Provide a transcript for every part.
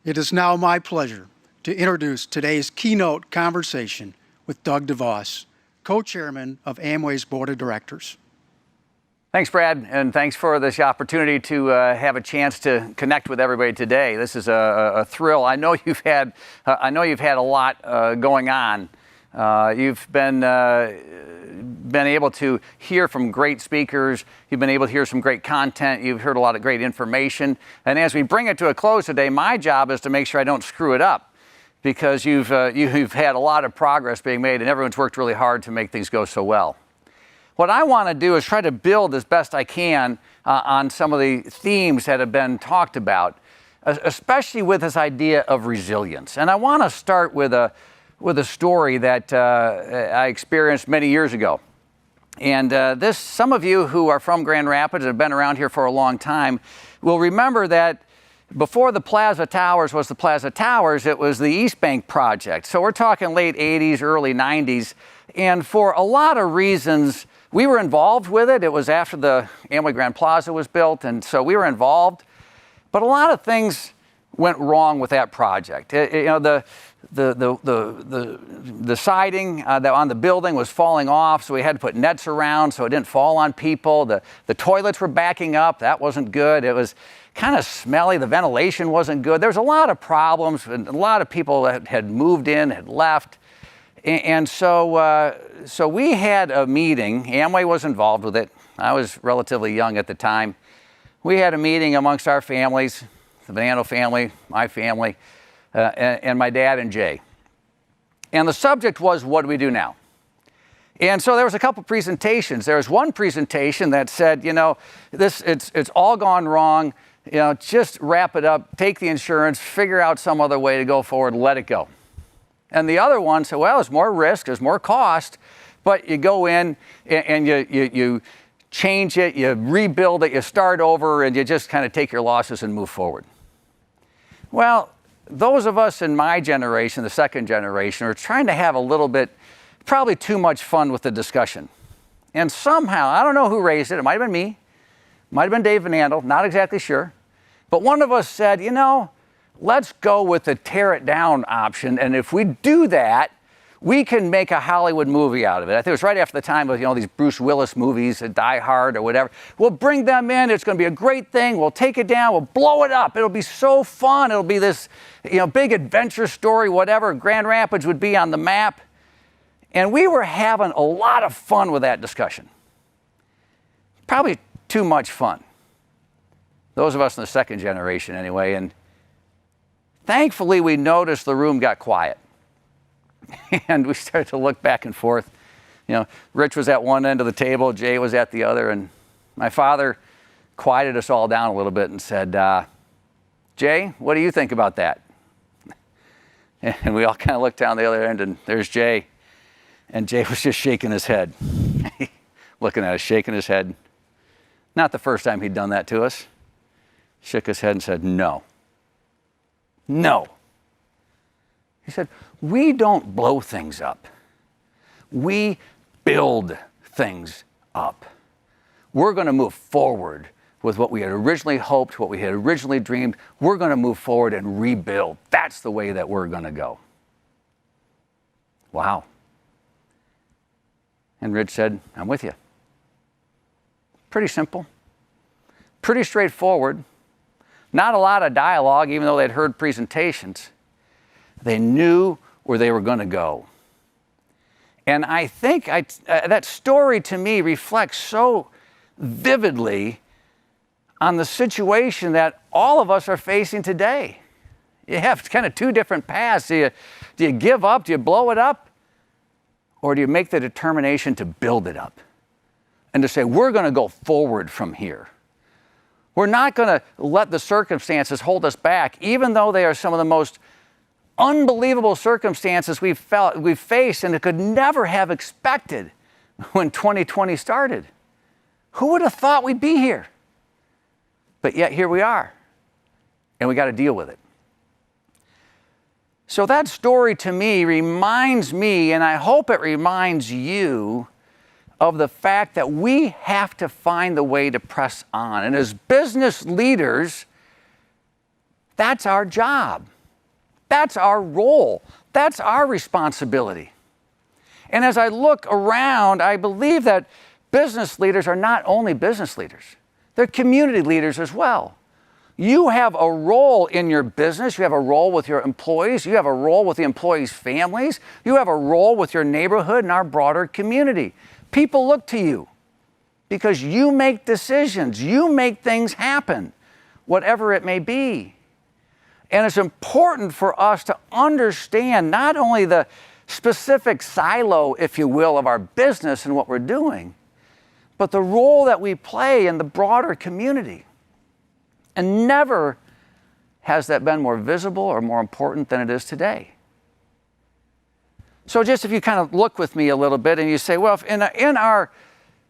It is now my pleasure to introduce today's keynote conversation with Doug DeVos, co-chairman of Amway's Board of Directors. Thanks, Brad, and thanks for this opportunity to have a chance to connect with everybody today. This is a thrill. I know you've had a lot going on. You've been able to hear from great speakers. You've been able to hear some great content. You've heard a lot of great information. And as we bring it to a close today, my job is to make sure I don't screw it up, because you've had a lot of progress being made, and everyone's worked really hard to make things go so well. What I want to do is try to build as best I can on some of the themes that have been talked about, especially with this idea of resilience. And I want to start with a story that I experienced many years ago. And some of you who are from Grand Rapids and have been around here for a long time will remember that before the Plaza Towers was the Plaza Towers, it was the East Bank project. So we're talking late 80s, early 90s. And for a lot of reasons, we were involved with it. It was after the Amway Grand Plaza was built, and so we were involved. But a lot of things went wrong with that project. The siding that on the building was falling off, so we had to put nets around so it didn't fall on people. The toilets were backing up. That wasn't good. It was kind of smelly. The ventilation wasn't good. There was a lot of problems, and a lot of people that had moved in had left. And so we had a meeting. Amway was involved with it. I was relatively young at the time. We had a meeting amongst our families, the Bonanno family, my family, and my dad and Jay. And the subject was, what do we do now? And so there was a couple presentations. There was one presentation that said, it's all gone wrong. Just wrap it up, take the insurance, figure out some other way to go forward, let it go. And the other one said, well, there's more risk, there's more cost, but you go in and you change it, you rebuild it, you start over, and you just kind of take your losses and move forward. Well, those of us in my generation, the second generation, are trying to have a little bit, probably too much fun with the discussion. And somehow, I don't know who raised it, it might have been me, might have been Dave Vanandel, not exactly sure, but one of us said, let's go with the tear it down option, and if we do that, we can make a Hollywood movie out of it. I think it was right after the time of these Bruce Willis movies, Die Hard or whatever. We'll bring them in. It's going to be a great thing. We'll take it down. We'll blow it up. It'll be so fun. It'll be this big adventure story, whatever. Grand Rapids would be on the map. And we were having a lot of fun with that discussion. Probably too much fun. Those of us in the second generation anyway. And thankfully, we noticed the room got quiet. And we started to look back and forth. Rich was at one end of the table, Jay was at the other, and my father quieted us all down a little bit and said, Jay, what do you think about that? And we all kind of looked down the other end, and there's Jay. And Jay was just shaking his head, looking at us, shaking his head. Not the first time he'd done that to us. Shook his head and said, no. No. He said, we don't blow things up. We build things up. We're going to move forward with what we had originally hoped, what we had originally dreamed. We're going to move forward and rebuild. That's the way that we're going to go. Wow. And Rich said, I'm with you. Pretty simple. Pretty straightforward. Not a lot of dialogue, even though they'd heard presentations. They knew where they were going to go. And I think that story to me reflects so vividly on the situation that all of us are facing today. You have kind of two different paths. Do you give up? Do you blow it up? Or do you make the determination to build it up and to say, we're going to go forward from here? We're not going to let the circumstances hold us back, even though they are some of the most unbelievable circumstances we've faced and could never have expected when 2020 started. Who would have thought we'd be here? But yet here we are, and we got to deal with it. So that story to me reminds me, and I hope it reminds you, of the fact that we have to find the way to press on. And as business leaders, that's our job. That's our role. That's our responsibility. And as I look around, I believe that business leaders are not only business leaders, they're community leaders as well. You have a role in your business. You have a role with your employees. You have a role with the employees' families. You have a role with your neighborhood and our broader community. People look to you because you make decisions. You make things happen, whatever it may be. And it's important for us to understand not only the specific silo, if you will, of our business and what we're doing, but the role that we play in the broader community. And never has that been more visible or more important than it is today. So just if you kind of look with me a little bit and you say, well, if in our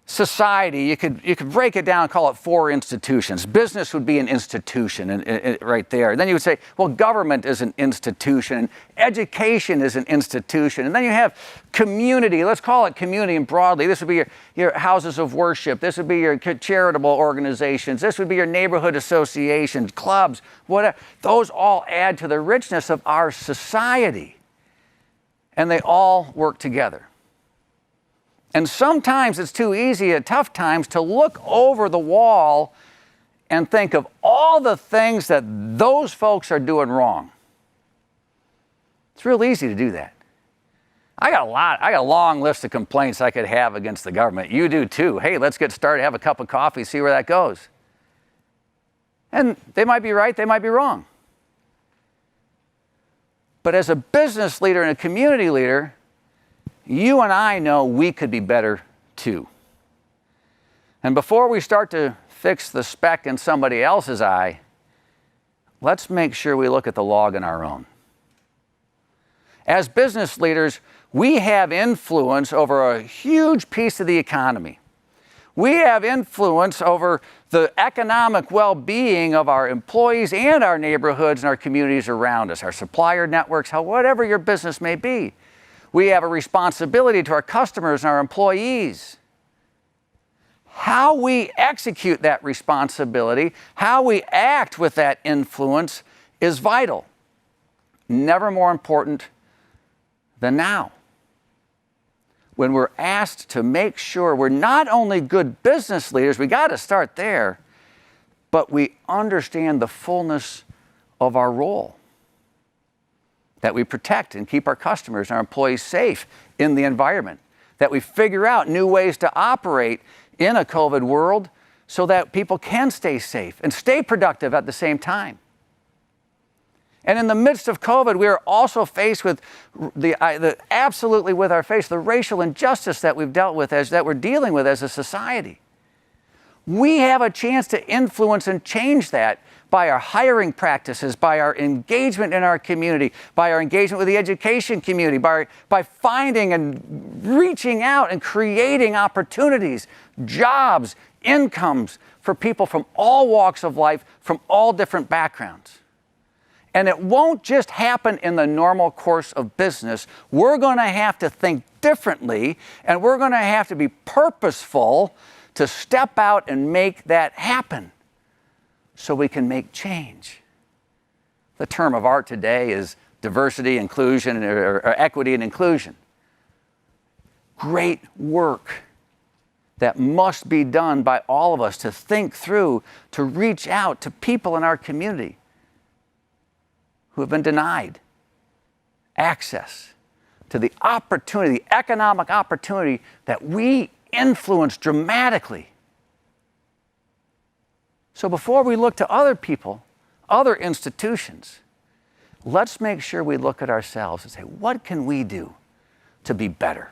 society, you could break it down and call it 4 institutions. Business would be an institution and right there. Then you would say, well, government is an institution, and education is an institution. And then you have community. Let's call it community and broadly. This would be your houses of worship. This would be your charitable organizations. This would be your neighborhood associations, clubs, whatever. Those all add to the richness of our society. And they all work together. And sometimes it's too easy at tough times to look over the wall and think of all the things that those folks are doing wrong. It's real easy to do that. I got a long list of complaints I could have against the government. You do too. Hey, let's get started, have a cup of coffee, see where that goes. And they might be right, they might be wrong. But as a business leader and a community leader, you and I know we could be better too. And before we start to fix the speck in somebody else's eye, let's make sure we look at the log in our own. As business leaders, we have influence over a huge piece of the economy. We have influence over the economic well-being of our employees and our neighborhoods and our communities around us, our supplier networks, whatever your business may be. We have a responsibility to our customers and our employees. How we execute that responsibility, how we act with that influence is vital. Never more important than now. When we're asked to make sure we're not only good business leaders, we got to start there, but we understand the fullness of our role. That we protect and keep our customers and our employees safe in the environment. That we figure out new ways to operate in a COVID world so that people can stay safe and stay productive at the same time. And in the midst of COVID, we are also faced with absolutely with our face, the racial injustice that we've dealt with, that we're dealing with as a society. We have a chance to influence and change that by our hiring practices, by our engagement in our community, by our engagement with the education community, by finding and reaching out and creating opportunities, jobs, incomes for people from all walks of life, from all different backgrounds. And it won't just happen in the normal course of business. We're going to have to think differently, and we're going to have to be purposeful to step out and make that happen so we can make change. The term of art today is diversity, inclusion, or equity and inclusion. Great work that must be done by all of us to think through, to reach out to people in our community who have been denied access to the opportunity, the economic opportunity that we influence dramatically. So before we look to other people, other institutions, let's make sure we look at ourselves and say, what can we do to be better?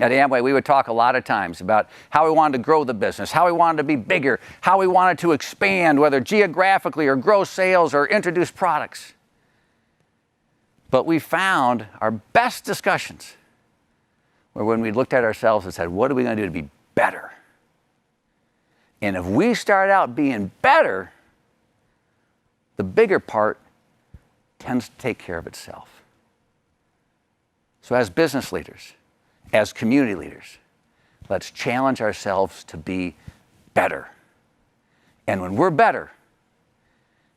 At Amway, we would talk a lot of times about how we wanted to grow the business, how we wanted to be bigger, how we wanted to expand, whether geographically or grow sales or introduce products. But we found our best discussions were when we looked at ourselves and said, what are we going to do to be better? And if we start out being better, the bigger part tends to take care of itself. So as business leaders, as community leaders, let's challenge ourselves to be better. And when we're better,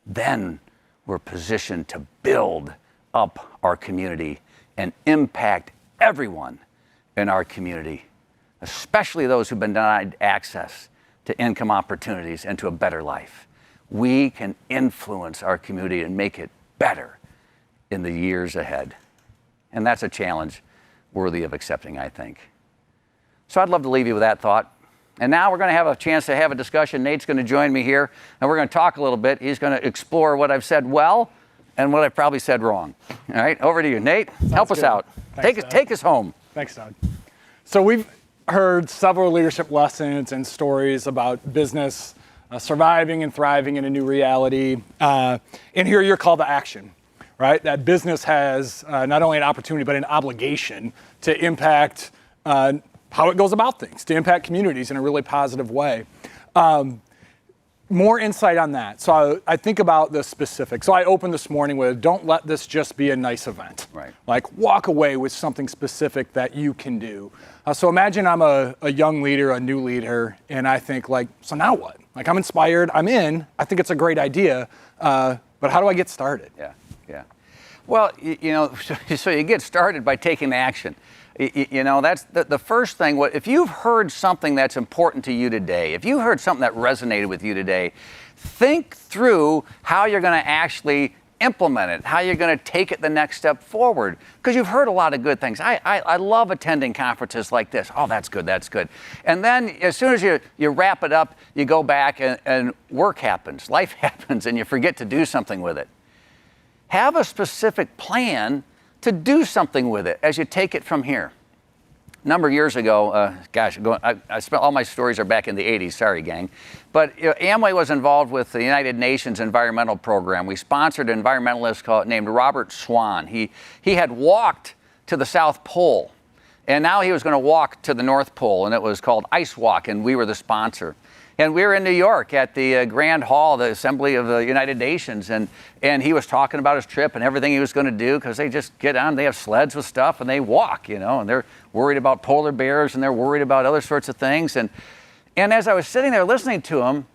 then we're positioned to build up our community and impact everyone in our community, especially those who've been denied access to income opportunities and to a better life. We can influence our community and make it better in the years ahead. And that's a challenge worthy of accepting, I think. So I'd love to leave you with that thought. And now we're going to have a chance to have a discussion. Nate's going to join me here, and we're going to talk a little bit. He's going to explore what I've said well and what I've probably said wrong. All right, over to you, Nate. Help us out. Thanks, Take us home. Thanks, Doug. So we've heard several leadership lessons and stories about business surviving and thriving in a new reality. And here your call to action, right? That business has not only an opportunity, but an obligation to impact how it goes about things, to impact communities in a really positive way. More insight on that. So I think about the specifics. So I opened this morning with, don't let this just be a nice event. Right. Like, walk away with something specific that you can do. So imagine I'm a young leader, a new leader, and I think, like, so now what? Like, I'm inspired, I'm in, I think it's a great idea, but how do I get started? Yeah. Well, you know, so you get started by taking action. You know, that's the first thing. If you've heard something that's important to you today, if you heard something that resonated with you today, think through how you're going to actually implement it, how you're going to take it the next step forward, because you've heard a lot of good things. I love attending conferences like this. Oh, that's good. And then as soon as you wrap it up, you go back and work happens, life happens, and you forget to do something with it. Have a specific plan to do something with it as you take it from here. A number of years ago, I spent all my stories are back in the 80s, sorry gang, but Amway was involved with the United Nations Environmental Program. We sponsored an environmentalist named Robert Swan. He had walked to the South Pole, and now he was going to walk to the North Pole, and it was called Ice Walk, and we were the sponsor. And we were in New York at the Grand Hall, the Assembly of the United Nations, and he was talking about his trip and everything he was going to do, because they just get on, they have sleds with stuff, and they walk, you know, and they're worried about polar bears, and they're worried about other sorts of things. And as I was sitting there listening to him,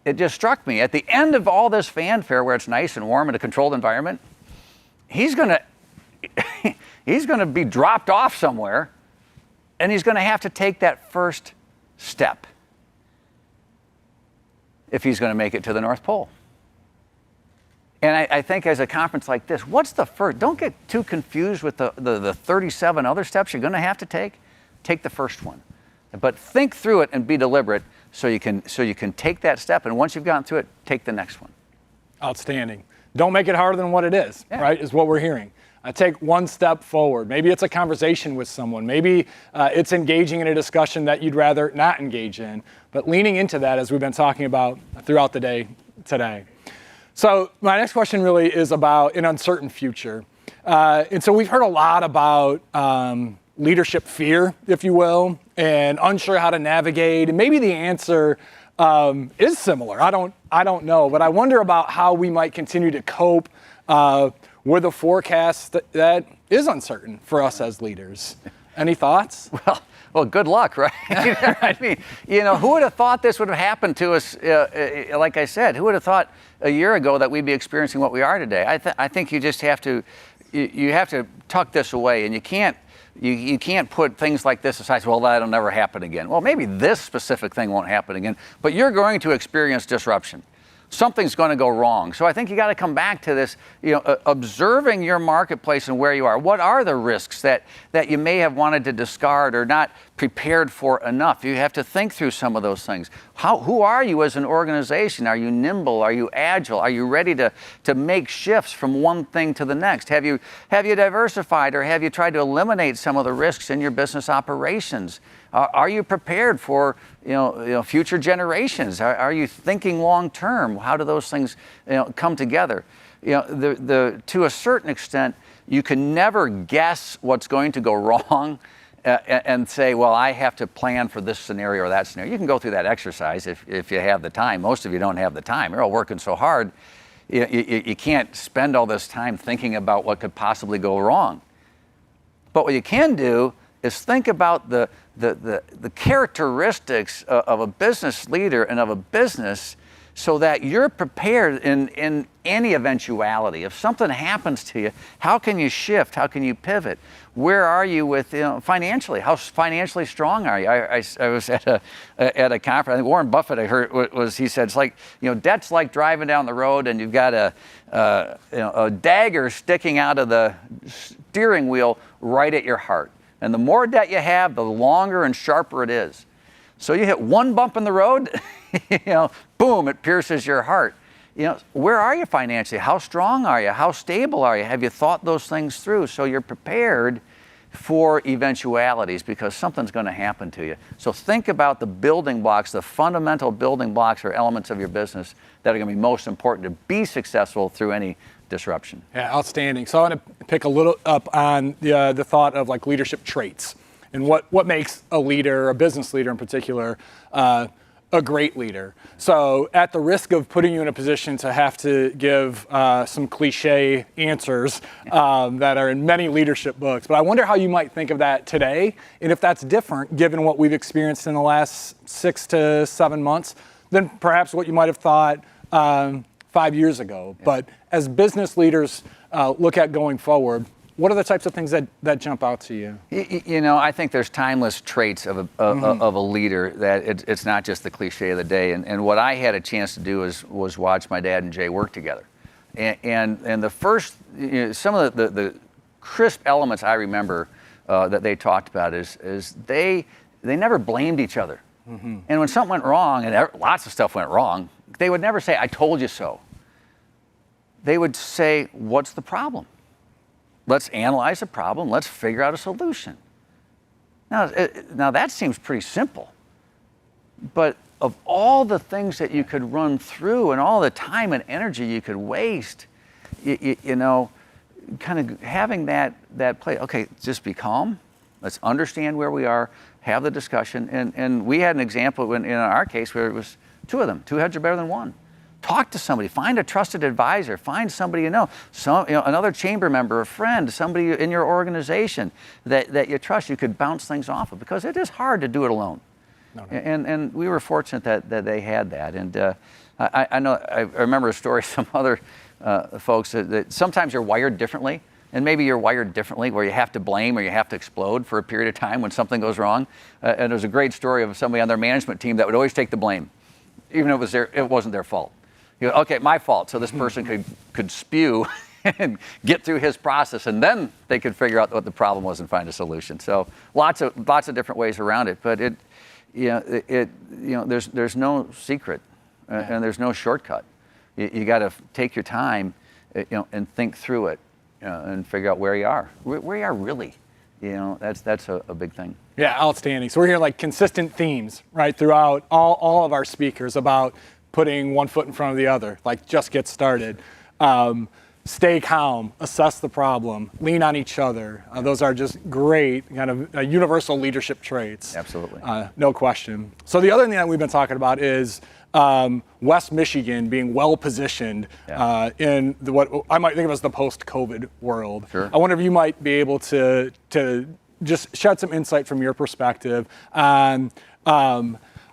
it just struck me, at the end of all this fanfare where it's nice and warm in a controlled environment, he's going to be dropped off somewhere, and he's going to have to take that first step if he's going to make it to the North Pole. And I think as a conference like this, what's the first? Don't get too confused with the 37 other steps you're going to have to take. Take the first one. But think through it and be deliberate so you can take that step. And once you've gotten through it, take the next one. Outstanding. Don't make it harder than what it is, right, is what we're hearing. Take one step forward. Maybe it's a conversation with someone. Maybe it's engaging in a discussion that you'd rather not engage in, but leaning into that, as we've been talking about throughout the day today. So my next question really is about an uncertain future. And so we've heard a lot about leadership fear, if you will, and unsure how to navigate. And maybe the answer is similar. I don't know, but I wonder about how we might continue to cope with a forecast that is uncertain for us as leaders. Any thoughts? Well, good luck, right? I mean, you know, who would have thought this would have happened to us? Like I said, who would have thought a year ago that we'd be experiencing what we are today? I think you just have to, you have to tuck this away, and you can't put things like this aside. Well, that'll never happen again. Well, maybe this specific thing won't happen again, but you're going to experience disruption. Something's going to go wrong. So I think you got to come back to this, you know, observing your marketplace and where you are. What are the risks that you may have wanted to discard or not prepared for enough? You have to think through some of those things. Who are you as an organization? Are you nimble? Are you agile? Are you ready to make shifts from one thing to the next? Have you diversified, or have you tried to eliminate some of the risks in your business operations? Are you prepared for future generations? Are you thinking long term? How do those things come together? To a certain extent, you can never guess what's going to go wrong and say, well, I have to plan for this scenario or that scenario. You can go through that exercise if you have the time. Most of you don't have the time. You're all working so hard. You can't spend all this time thinking about what could possibly go wrong. But what you can do is think about the characteristics of a business leader and of a business so that you're prepared in any eventuality. If something happens to you, how can you shift? How can you pivot? Where are you with financially? How financially strong are you? I was at a conference. I think Warren Buffett, I heard, he said, it's like, debt's like driving down the road and you've got a dagger sticking out of the steering wheel right at your heart. And the more debt you have, the longer and sharper it is. So you hit one bump in the road, boom, it pierces your heart. Where are you financially? How strong are you? How stable are you? Have you thought those things through so you're prepared for eventualities, because something's going to happen to you? So think about the building blocks, the fundamental building blocks or elements of your business that are going to be most important to be successful through any disruption. Yeah, outstanding. So I want to pick a little up on the thought of like leadership traits and what makes a leader, a business leader in particular, a great leader. So at the risk of putting you in a position to have to give some cliche answers that are in many leadership books, but I wonder how you might think of that today, and if that's different given what we've experienced in the last 6 to 7 months than perhaps what you might have thought 5 years ago. Yeah. But as business leaders look at going forward, what are the types of things that jump out to you? I think there's timeless traits of a leader, that it's not just the cliche of the day. And what I had a chance to do was watch my dad and Jay work together. And the first, some of the crisp elements I remember that they talked about is they never blamed each other. Mm-hmm. And when something went wrong, and lots of stuff went wrong, they would never say, "I told you so." They would say, "What's the problem? Let's analyze the problem. Let's figure out a solution." Now that seems pretty simple, but of all the things that you could run through and all the time and energy you could waste, kind of having that play. Okay, just be calm. Let's understand where we are. Have the discussion. And we had an example in our case where it was two of them. Two heads are better than one. Talk to somebody. Find a trusted advisor. Find somebody another chamber member, a friend, somebody in your organization that you trust. You could bounce things off of, because it is hard to do it alone. No. And we were fortunate that they had that. And I remember a story. Some other folks that sometimes you're wired differently, and maybe you're wired differently where you have to blame or you have to explode for a period of time when something goes wrong. And there's a great story of somebody on their management team that would always take the blame, even if it wasn't their fault. Okay, my fault. So this person could spew and get through his process, and then they could figure out what the problem was and find a solution. So lots of different ways around it. But there's no secret, and there's no shortcut. You got to take your time, and think through it, and figure out where you are really. That's a big thing. Yeah, outstanding. So we're hearing like consistent themes, right, throughout all of our speakers about putting one foot in front of the other, like just get started. Stay calm, assess the problem, lean on each other. Those are just great kind of universal leadership traits. Absolutely. No question. So the other thing that we've been talking about is West Michigan being well positioned in what I might think of as the post-COVID world. Sure. I wonder if you might be able to just shed some insight from your perspective on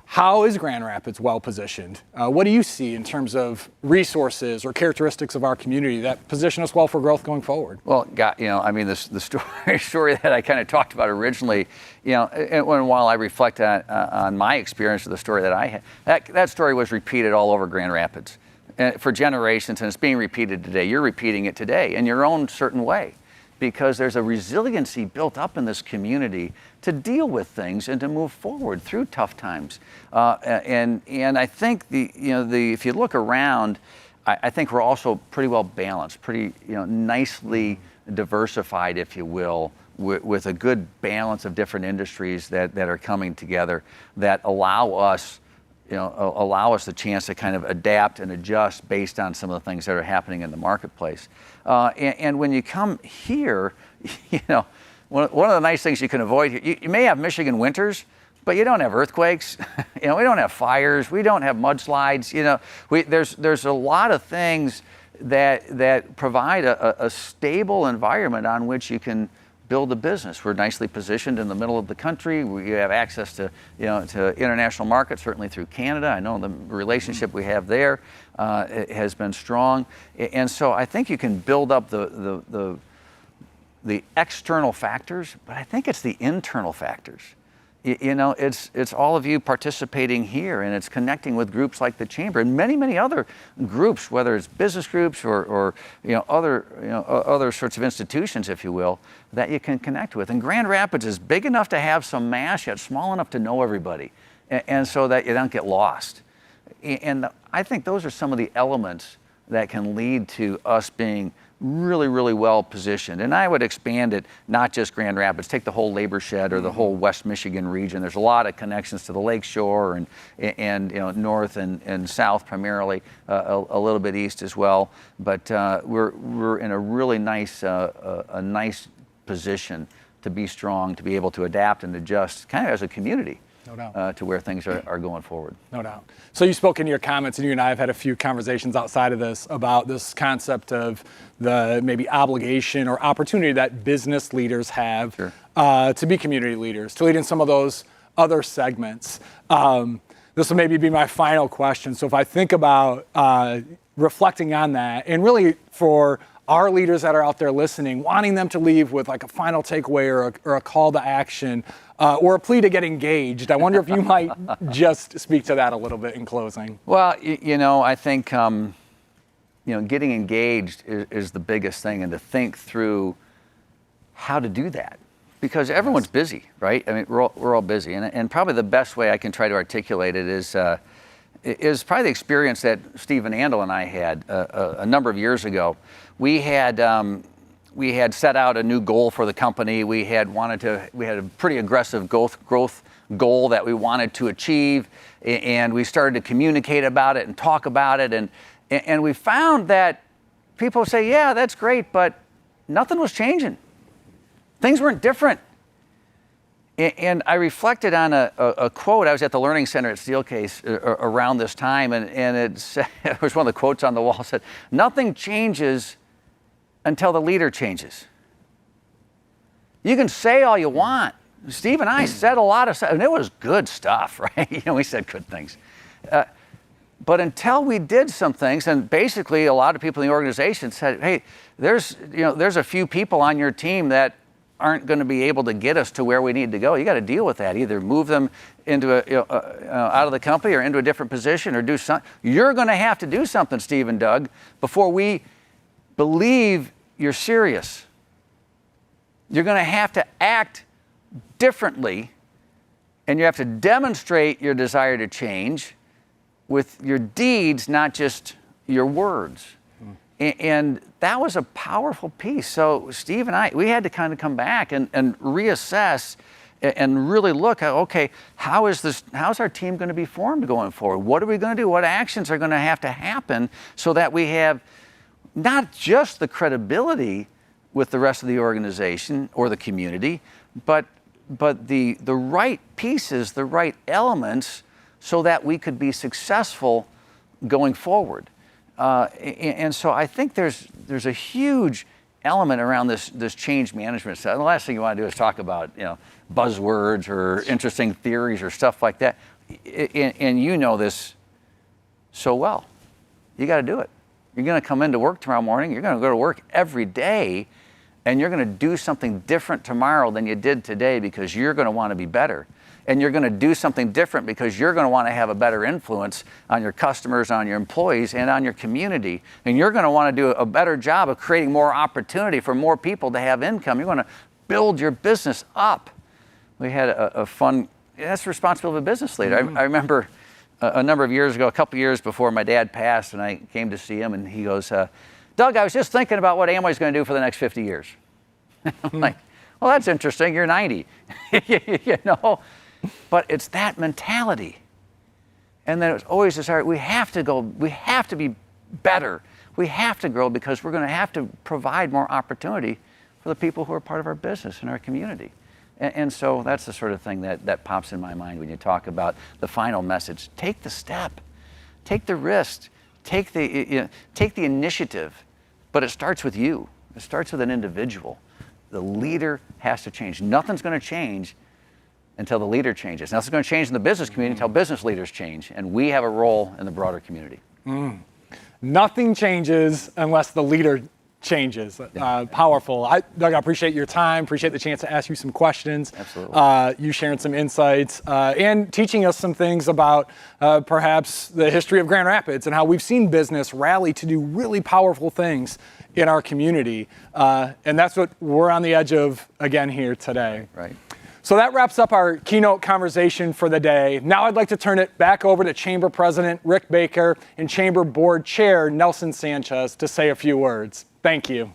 how is Grand Rapids well positioned? What do you see in terms of resources or characteristics of our community that position us well for growth going forward? Well, the story that I kind of talked about originally, and while I reflect on my experience of the story that I had, that story was repeated all over Grand Rapids for generations, and it's being repeated today. You're repeating it today in your own certain way, because there's a resiliency built up in this community to deal with things and to move forward through tough times. And I think if you look around, I think we're also pretty well balanced, pretty nicely diversified, if you will, with a good balance of different industries that are coming together that allow us the chance to kind of adapt and adjust based on some of the things that are happening in the marketplace. And when you come here, one of the nice things you can avoid here, you may have Michigan winters, but you don't have earthquakes. We don't have fires. We don't have mudslides. There's a lot of things that provide a stable environment on which you can build a business. We're nicely positioned in the middle of the country. We have access to, to international markets, certainly through Canada. I know the relationship we have there has been strong. And so I think you can build up the external factors, but I think it's the internal factors. It's all of you participating here, and it's connecting with groups like the Chamber and many other groups, whether it's business groups or other sorts of institutions, if you will, that you can connect with. And Grand Rapids is big enough to have some mass, yet small enough to know everybody, and so that you don't get lost. And I think those are some of the elements that can lead to us being really well positioned. And I would expand it, not just Grand Rapids, take the whole labor shed or the whole West Michigan region. There's a lot of connections to the Lake Shore and north and south primarily, a little bit east as well. But we're in a really nice position to be strong, to be able to adapt and adjust kind of as a community. No doubt. To where things are going forward. No doubt. So you spoke in your comments, and you and I have had a few conversations outside of this about this concept of the maybe obligation or opportunity that business leaders have Sure. To be community leaders, to lead in some of those other segments. This will maybe be my final question. So if I think about reflecting on that, and really for our leaders that are out there listening, wanting them to leave with like a final takeaway or a call to action, or a plea to get engaged. I wonder if you might just speak to that a little bit in closing. Well, I think, getting engaged is the biggest thing, and to think through how to do that. Because everyone's busy, right? I mean, we're all busy. And probably the best way I can try to articulate it is probably the experience that Steve Van Andel and I had a number of years ago. We had set out a new goal for the company. We had a pretty aggressive growth goal that we wanted to achieve, and we started to communicate about it and talk about it, and we found that people say, yeah, that's great, but nothing was changing. Things weren't different. And I reflected on a quote. I was at the Learning Center at Steelcase around this time, and it was one of the quotes on the wall. It said, "Nothing changes until the leader changes." You can say all you want. Steve and I said a lot of stuff, and it was good stuff, right? We said good things. But until we did some things, and basically a lot of people in the organization said, hey, there's a few people on your team that aren't going to be able to get us to where we need to go. You got to deal with that. Either move them into out of the company or into a different position, or do something. You're going to have to do something, Steve and Doug, before we believe you're serious. You're going to have to act differently, and you have to demonstrate your desire to change with your deeds, not just your words. And that was a powerful piece. So Steve and I, we had to kind of come back and reassess and really look at, okay, how's our team going to be formed going forward? What are we going to do? What actions are going to happen so that we have not just the credibility with the rest of the organization or the community, but the right pieces, the right elements, so that we could be successful going forward. And so I think there's a huge element around this change management stuff. And the last thing you want to do is talk about buzzwords or interesting theories or stuff like that. And you know this so well. You got to do it. You're going to come into work tomorrow morning. You're going to go to work every day, and you're going to do something different tomorrow than you did today, because you're going to want to be better. And you're going to do something different because you're going to want to have a better influence on your customers, on your employees, and on your community. And you're going to want to do a better job of creating more opportunity for more people to have income. You're going to build your business up. We had a fun, that's the responsibility of a business leader. I remember a number of years ago, a couple years before my dad passed, and I came to see him, and he goes, Doug, I was just thinking about what Amway's going to do for the next 50 years. I'm like, well, that's interesting. You're 90. But it's that mentality. And then it's always this, we have to go, we have to be better. We have to grow, because we're going to have to provide more opportunity for the people who are part of our business and our community. And so that's the sort of thing that pops in my mind when you talk about the final message. Take the step, take the risk, take the initiative, but it starts with you. It starts with an individual. the leader has to change. Nothing's going to change until the leader changes. Nothing's going to change in the business community until business leaders change, and we have a role in the broader community. Nothing changes unless the leader changes. Powerful. Doug, I appreciate your time, appreciate the chance to ask you some questions. Absolutely. You sharing some insights and teaching us some things about perhaps the history of Grand Rapids and how we've seen business rally to do really powerful things in our community. And that's what we're on the edge of again here today. Right. So that wraps up our keynote conversation for the day. Now I'd like to turn it back over to Chamber President Rick Baker and Chamber Board Chair Nelson Sanchez to say a few words. Thank you.